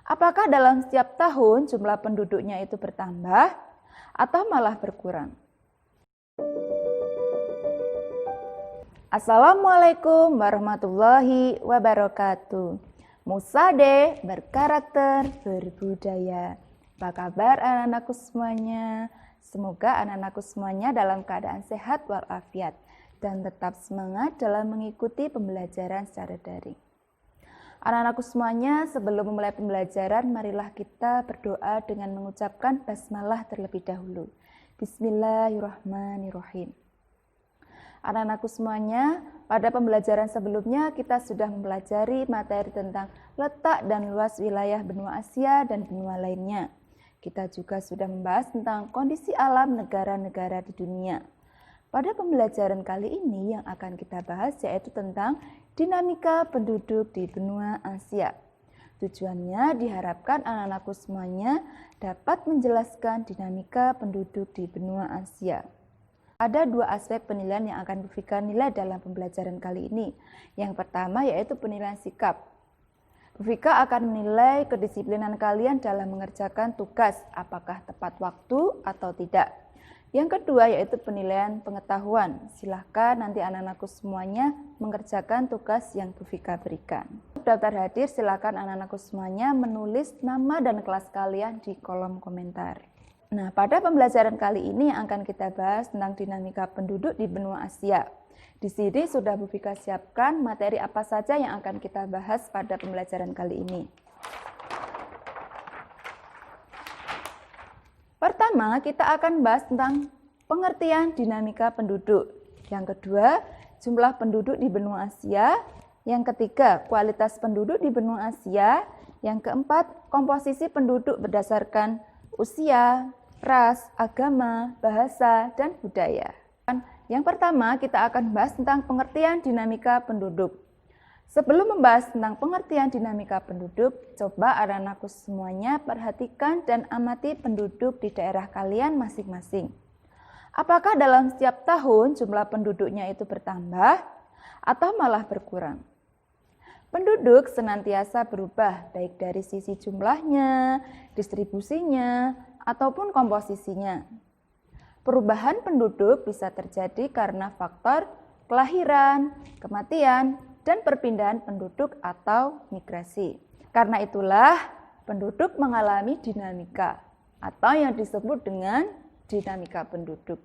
Apakah dalam setiap tahun jumlah penduduknya itu bertambah atau malah berkurang? Assalamualaikum warahmatullahi wabarakatuh. Musade berkarakter berbudaya. Apa kabar anak-anakku semuanya? Semoga anak-anakku semuanya dalam keadaan sehat walafiat dan tetap semangat dalam mengikuti pembelajaran secara daring. Anak-anakku semuanya, sebelum memulai pembelajaran, marilah kita berdoa dengan mengucapkan basmalah terlebih dahulu. Bismillahirrahmanirrahim. Anak-anakku semuanya, pada pembelajaran sebelumnya kita sudah mempelajari materi tentang letak dan luas wilayah benua Asia dan benua lainnya. Kita juga sudah membahas tentang kondisi alam negara-negara di dunia. Pada pembelajaran kali ini yang akan kita bahas yaitu tentang dinamika penduduk di benua Asia. Tujuannya diharapkan anak-anakku semuanya dapat menjelaskan dinamika penduduk di benua Asia. Ada dua aspek penilaian yang akan Bu Fika nilai dalam pembelajaran kali ini. Yang pertama yaitu penilaian sikap. Bu Fika akan menilai kedisiplinan kalian dalam mengerjakan tugas, apakah tepat waktu atau tidak. Yang kedua yaitu penilaian pengetahuan. Silahkan nanti anak-anakku semuanya mengerjakan tugas yang Bu Fika berikan. Daftar hadir, silahkan anak-anakku semuanya menulis nama dan kelas kalian di kolom komentar. Nah, pada pembelajaran kali ini akan kita bahas tentang dinamika penduduk di benua Asia. Di sini sudah Bu Fika siapkan materi apa saja yang akan kita bahas pada pembelajaran kali ini. Pertama, kita akan bahas tentang pengertian dinamika penduduk. Yang kedua, jumlah penduduk di benua Asia. Yang ketiga, kualitas penduduk di benua Asia. Yang keempat, komposisi penduduk berdasarkan usia, ras, agama, bahasa, dan budaya. Yang pertama, kita akan bahas tentang pengertian dinamika penduduk. Sebelum membahas tentang pengertian dinamika penduduk, coba anak-anakku semuanya perhatikan dan amati penduduk di daerah kalian masing-masing. Apakah dalam setiap tahun jumlah penduduknya itu bertambah atau malah berkurang? Penduduk senantiasa berubah, baik dari sisi jumlahnya, distribusinya, ataupun komposisinya. Perubahan penduduk bisa terjadi karena faktor kelahiran, kematian, dan perpindahan penduduk atau migrasi. Karena itulah penduduk mengalami dinamika atau yang disebut dengan dinamika penduduk.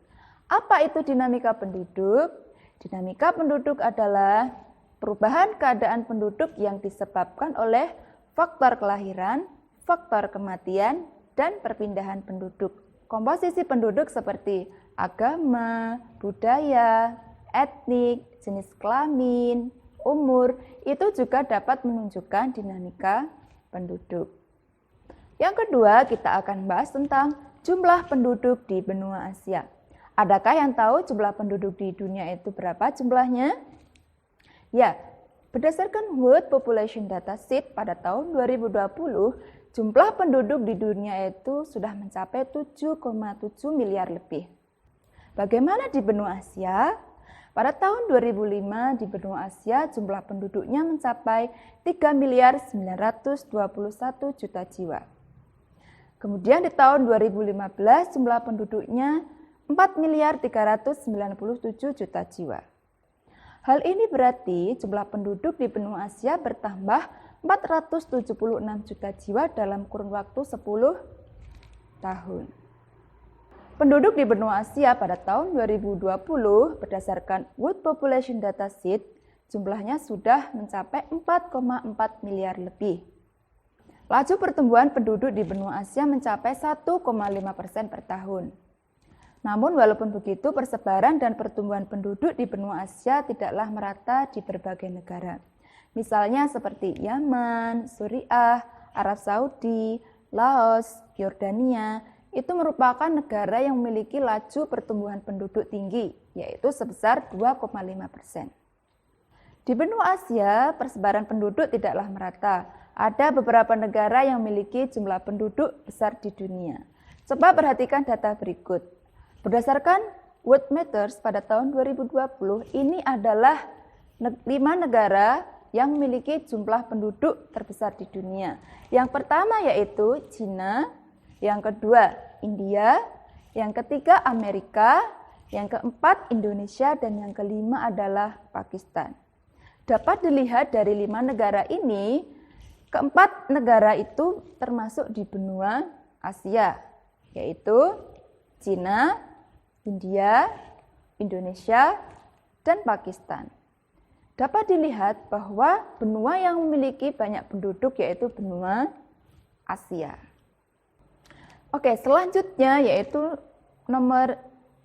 Apa itu dinamika penduduk? Dinamika penduduk adalah perubahan keadaan penduduk yang disebabkan oleh faktor kelahiran, faktor kematian, dan perpindahan penduduk. Komposisi penduduk seperti agama, budaya, etnik, jenis kelamin, umur, itu juga dapat menunjukkan dinamika penduduk. Yang kedua, kita akan bahas tentang jumlah penduduk di benua Asia. Adakah yang tahu jumlah penduduk di dunia itu berapa jumlahnya? Ya, berdasarkan World Population Data Sheet pada tahun 2020, jumlah penduduk di dunia itu sudah mencapai 7,7 miliar lebih. Bagaimana di benua Asia? Pada tahun 2005 di benua Asia jumlah penduduknya mencapai 3 miliar 921 juta jiwa. Kemudian di tahun 2015 jumlah penduduknya 4 miliar 397 juta jiwa. Hal ini berarti jumlah penduduk di benua Asia bertambah 476 juta jiwa dalam kurun waktu 10 tahun. Penduduk di benua Asia pada tahun 2020 berdasarkan World Population Data Sheet jumlahnya sudah mencapai 4,4 miliar lebih. Laju pertumbuhan penduduk di benua Asia mencapai 1,5% per tahun. Namun walaupun begitu persebaran dan pertumbuhan penduduk di benua Asia tidaklah merata di berbagai negara. Misalnya seperti Yaman, Suriah, Arab Saudi, Laos, Yordania, itu merupakan negara yang memiliki laju pertumbuhan penduduk tinggi, yaitu sebesar 2,5%. Di benua Asia, persebaran penduduk tidaklah merata. Ada beberapa negara yang memiliki jumlah penduduk besar di dunia. Coba perhatikan data berikut. Berdasarkan World Matters pada tahun 2020, ini adalah 5 negara yang memiliki jumlah penduduk terbesar di dunia. Yang pertama yaitu Cina, yang kedua India, yang ketiga Amerika, yang keempat Indonesia, dan yang kelima adalah Pakistan. Dapat dilihat dari 5 negara ini, keempat negara itu termasuk di benua Asia, yaitu Cina, India, Indonesia, dan Pakistan. Dapat dilihat bahwa benua yang memiliki banyak penduduk yaitu benua Asia. Oke, selanjutnya yaitu nomor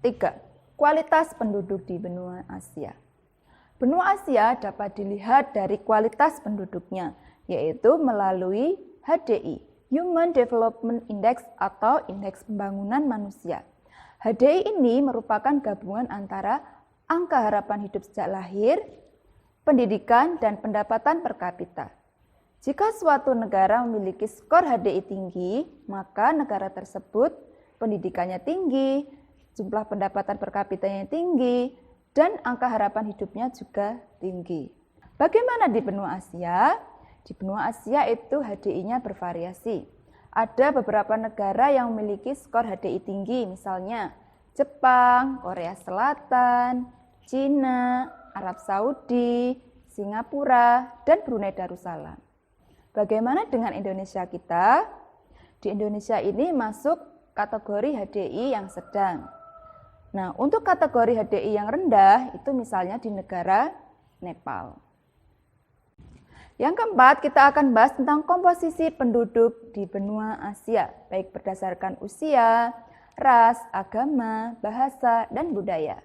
3, kualitas penduduk di benua Asia. Benua Asia dapat dilihat dari kualitas penduduknya, yaitu melalui HDI, Human Development Index atau Indeks Pembangunan Manusia. HDI ini merupakan gabungan antara angka harapan hidup sejak lahir, pendidikan, dan pendapatan per kapita. Jika suatu negara memiliki skor HDI tinggi, maka negara tersebut pendidikannya tinggi, jumlah pendapatan per kapitanya tinggi, dan angka harapan hidupnya juga tinggi. Bagaimana di benua Asia? Di benua Asia itu HDI-nya bervariasi. Ada beberapa negara yang memiliki skor HDI tinggi, misalnya Jepang, Korea Selatan, Cina, Arab Saudi, Singapura, dan Brunei Darussalam. Bagaimana dengan Indonesia kita? Di Indonesia ini masuk kategori HDI yang sedang. Nah, untuk kategori HDI yang rendah itu misalnya di negara Nepal. Yang keempat, kita akan bahas tentang komposisi penduduk di benua Asia, baik berdasarkan usia, ras, agama, bahasa, dan budaya.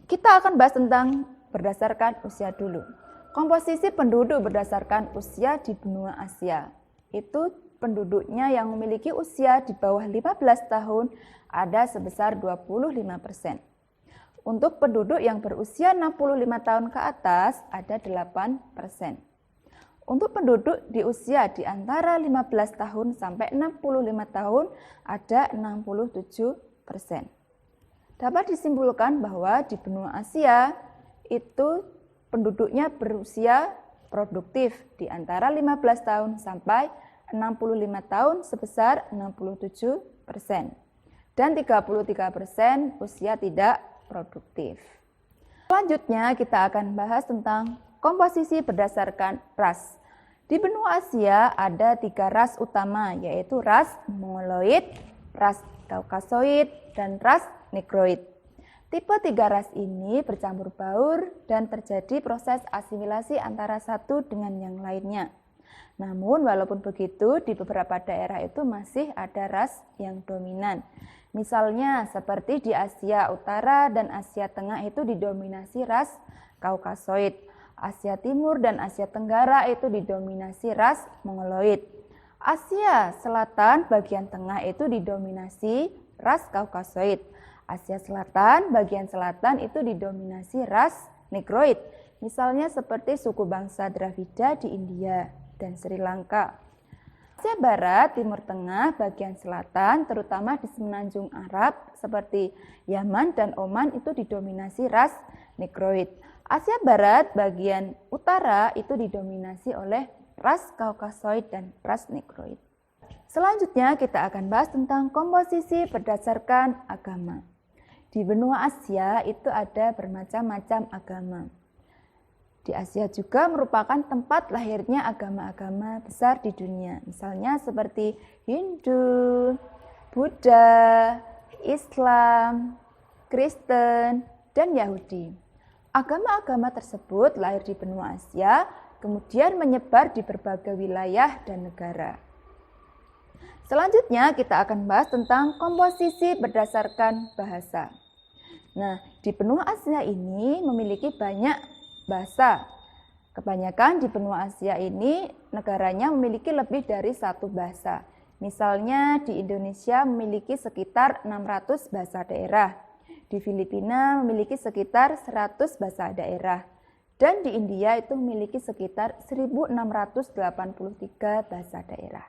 Kita akan bahas tentang berdasarkan usia dulu. Komposisi penduduk berdasarkan usia di benua Asia. Itu penduduknya yang memiliki usia di bawah 15 tahun ada sebesar 25%. Untuk penduduk yang berusia 65 tahun ke atas ada 8%. Untuk penduduk di usia di antara 15 tahun sampai 65 tahun ada 67%. Dapat disimpulkan bahwa di benua Asia itu penduduknya berusia produktif di antara 15 tahun sampai 65 tahun sebesar 67%. Dan 33% usia tidak produktif. Selanjutnya kita akan bahas tentang komposisi berdasarkan ras. Di benua Asia ada 3 ras utama, yaitu ras Mongoloid, ras Kaukasoid, dan ras Negroid. Tipe 3 ras ini bercampur baur dan terjadi proses asimilasi antara satu dengan yang lainnya. Namun walaupun begitu di beberapa daerah itu masih ada ras yang dominan. Misalnya seperti di Asia Utara dan Asia Tengah itu didominasi ras Kaukasoid. Asia Timur dan Asia Tenggara itu didominasi ras Mongoloid. Asia Selatan bagian tengah itu didominasi ras Kaukasoid. Asia Selatan bagian selatan itu didominasi ras Negroid. Misalnya seperti suku bangsa Dravida di India dan Sri Lanka. Asia Barat, Timur Tengah, bagian selatan, terutama di semenanjung Arab seperti Yaman dan Oman itu didominasi ras Negroid. Asia Barat, bagian utara itu didominasi oleh ras Kaukasoid dan ras Negroid. Selanjutnya kita akan bahas tentang komposisi berdasarkan agama. Di benua Asia itu ada bermacam-macam agama. Di Asia juga merupakan tempat lahirnya agama-agama besar di dunia. Misalnya seperti Hindu, Buddha, Islam, Kristen, dan Yahudi. Agama-agama tersebut lahir di benua Asia, kemudian menyebar di berbagai wilayah dan negara. Selanjutnya kita akan bahas tentang komposisi berdasarkan bahasa. Nah, di benua Asia ini memiliki banyak bahasa. Kebanyakan di benua Asia ini negaranya memiliki lebih dari satu bahasa. Misalnya di Indonesia memiliki sekitar 600 bahasa daerah. Di Filipina memiliki sekitar 100 bahasa daerah. Dan di India itu memiliki sekitar 1683 bahasa daerah.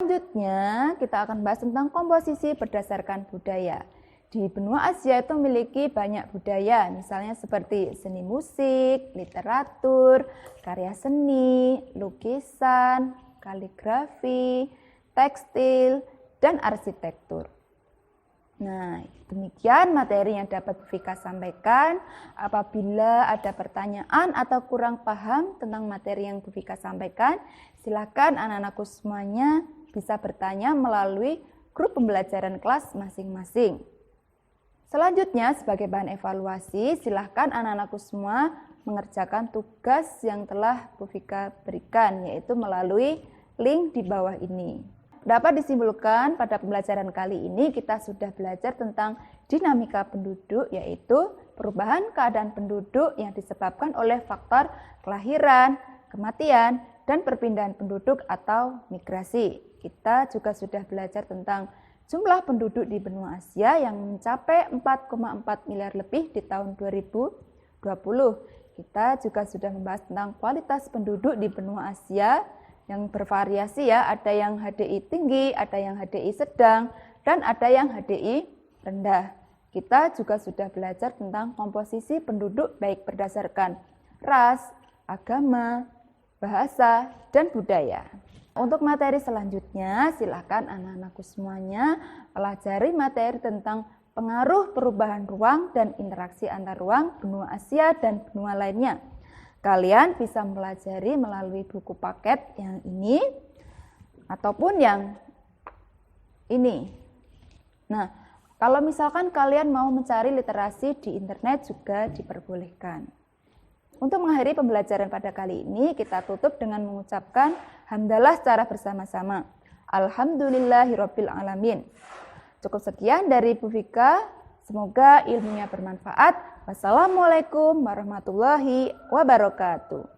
Selanjutnya kita akan bahas tentang komposisi berdasarkan budaya. Di benua Asia itu memiliki banyak budaya, misalnya seperti seni musik, literatur, karya seni, lukisan, kaligrafi, tekstil, dan arsitektur. Nah, demikian materi yang dapat Bu Vika sampaikan. Apabila ada pertanyaan atau kurang paham tentang materi yang Bu Vika sampaikan, silakan anak-anakku semuanya bisa bertanya melalui grup pembelajaran kelas masing-masing. Selanjutnya, sebagai bahan evaluasi, silakan anak-anakku semua mengerjakan tugas yang telah Bu Vika berikan, yaitu melalui link di bawah ini. Dapat disimpulkan pada pembelajaran kali ini kita sudah belajar tentang dinamika penduduk, yaitu perubahan keadaan penduduk yang disebabkan oleh faktor kelahiran, kematian, dan perpindahan penduduk atau migrasi. Kita juga sudah belajar tentang jumlah penduduk di benua Asia yang mencapai 4,4 miliar lebih di tahun 2020. Kita juga sudah membahas tentang kualitas penduduk di benua Asia yang bervariasi ya, ada yang HDI tinggi, ada yang HDI sedang, dan ada yang HDI rendah. Kita juga sudah belajar tentang komposisi penduduk baik berdasarkan ras, agama, bahasa, dan budaya. Untuk materi selanjutnya, silakan anak-anakku semuanya pelajari materi tentang pengaruh perubahan ruang dan interaksi antar ruang benua Asia dan benua lainnya. Kalian bisa mempelajari melalui buku paket yang ini ataupun yang ini. Nah, kalau misalkan kalian mau mencari literasi di internet juga diperbolehkan. Untuk mengakhiri pembelajaran pada kali ini, kita tutup dengan mengucapkan hamdalah secara bersama-sama. Alhamdulillahirabbil alamin. Cukup sekian dari Bu Vika. Semoga ilmunya bermanfaat. Wassalamualaikum warahmatullahi wabarakatuh.